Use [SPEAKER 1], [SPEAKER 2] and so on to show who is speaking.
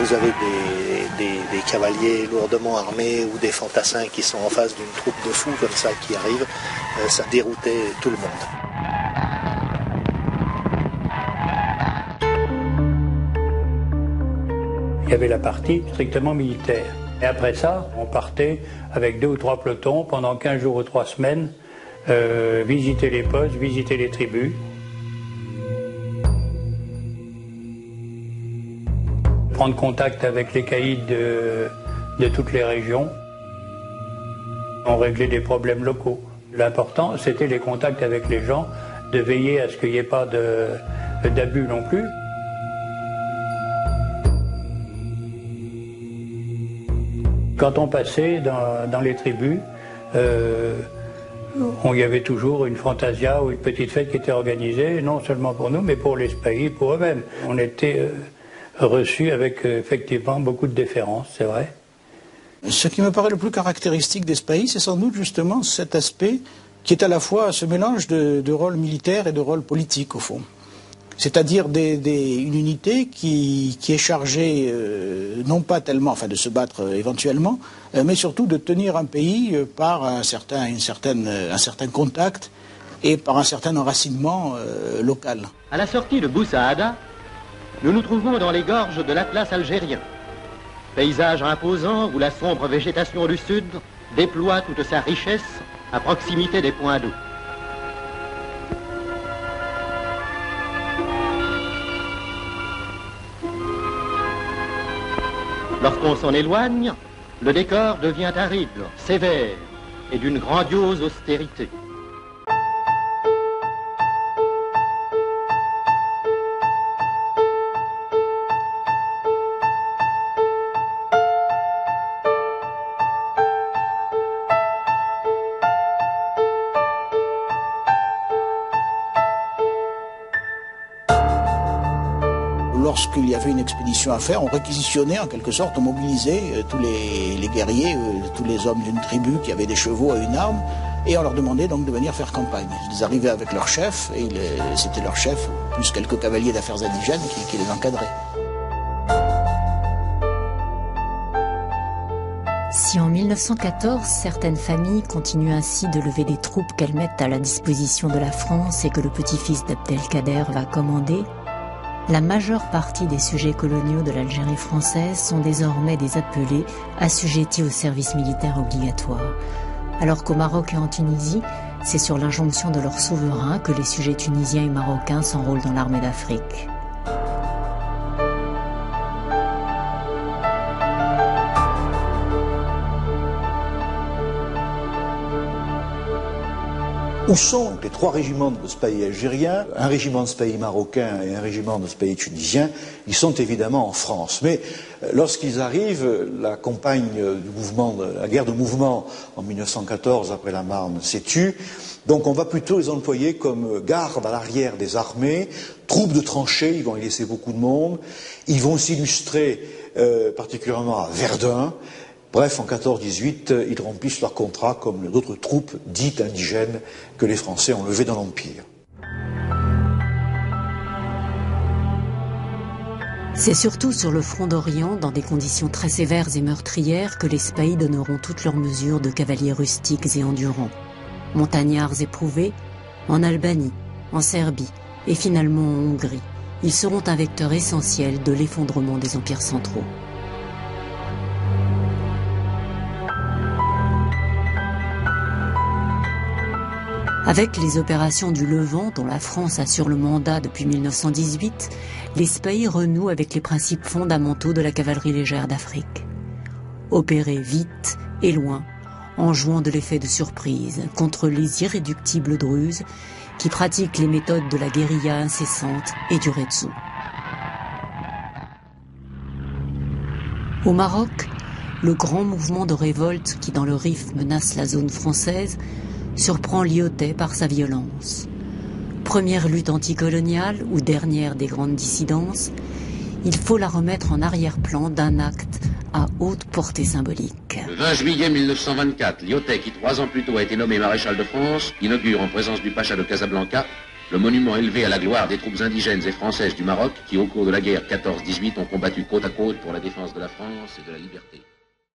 [SPEAKER 1] vous avez des cavaliers lourdement armés ou des fantassins qui sont en face d'une troupe de fous comme ça qui arrivent, ça déroutait tout le monde.
[SPEAKER 2] Il y avait la partie strictement militaire. Et après ça, on partait avec 2 ou 3 pelotons pendant 15 jours ou 3 semaines, visiter les postes, visiter les tribus. Prendre contact avec les caïds de toutes les régions. On réglait des problèmes locaux. L'important, c'était les contacts avec les gens, de veiller à ce qu'il n'y ait pas d'abus non plus. Quand on passait dans les tribus, il y avait toujours une fantasia ou une petite fête qui était organisée, non seulement pour nous, mais pour les spahis, pour eux-mêmes. On était reçus avec effectivement beaucoup de déférence, c'est vrai.
[SPEAKER 3] Ce qui me paraît le plus caractéristique des spahis, c'est sans doute justement cet aspect qui est à la fois ce mélange de rôle militaire et de rôle politique, au fond. C'est-à-dire une unité qui est chargée, non pas tellement de se battre éventuellement, mais surtout de tenir un pays par un certain contact et par un certain enracinement local.
[SPEAKER 4] À la sortie de Bousaada, nous nous trouvons dans les gorges de l'Atlas algérien. Paysage imposant où la sombre végétation du sud déploie toute sa richesse à proximité des points d'eau. Lorsqu'on s'en éloigne, le décor devient aride, sévère et d'une grandiose austérité.
[SPEAKER 3] Lorsqu'il y avait une expédition à faire, on réquisitionnait en quelque sorte, on mobilisait tous les guerriers, tous les hommes d'une tribu qui avaient des chevaux et une arme, et on leur demandait donc de venir faire campagne. Ils arrivaient avec leur chef, et c'était leur chef, plus quelques cavaliers d'affaires indigènes qui les encadraient.
[SPEAKER 5] Si en 1914, certaines familles continuent ainsi de lever des troupes qu'elles mettent à la disposition de la France et que le petit-fils d'Abdelkader va commander, la majeure partie des sujets coloniaux de l'Algérie française sont désormais des appelés assujettis au service militaire obligatoire. Alors qu'au Maroc et en Tunisie, c'est sur l'injonction de leur souverain que les sujets tunisiens et marocains s'enrôlent dans l'armée d'Afrique.
[SPEAKER 6] Où sont les 3 régiments de spahis algériens, un régiment de spahis marocains et un régiment de spahis tunisiens? Ils sont évidemment en France. Mais lorsqu'ils arrivent, la campagne du mouvement, la guerre de mouvement en 1914 après la Marne s'étue. Donc on va plutôt les employer comme garde à l'arrière des armées, troupes de tranchées, ils vont y laisser beaucoup de monde. Ils vont s'illustrer particulièrement à Verdun. Bref, en 14-18, ils remplissent leur contrat comme d'autres troupes dites indigènes que les Français ont levées dans l'Empire.
[SPEAKER 5] C'est surtout sur le front d'Orient, dans des conditions très sévères et meurtrières, que les spahis donneront toutes leurs mesures de cavaliers rustiques et endurants. Montagnards éprouvés, en Albanie, en Serbie et finalement en Hongrie, ils seront un vecteur essentiel de l'effondrement des empires centraux. Avec les opérations du Levant, dont la France assure le mandat depuis 1918, les spahis renouent avec les principes fondamentaux de la cavalerie légère d'Afrique. Opérer vite et loin, en jouant de l'effet de surprise contre les irréductibles druzes qui pratiquent les méthodes de la guérilla incessante et du retsu. Au Maroc, le grand mouvement de révolte qui dans le Rif menace la zone française surprend Lyautey par sa violence. Première lutte anticoloniale ou dernière des grandes dissidences, il faut la remettre en arrière-plan d'un acte à haute portée symbolique.
[SPEAKER 7] Le 20 juillet 1924, Lyautey, qui 3 ans plus tôt a été nommé maréchal de France, inaugure en présence du pacha de Casablanca le monument élevé à la gloire des troupes indigènes et françaises du Maroc qui, au cours de la guerre 14-18, ont combattu côte à côte pour la défense de la France et de la liberté.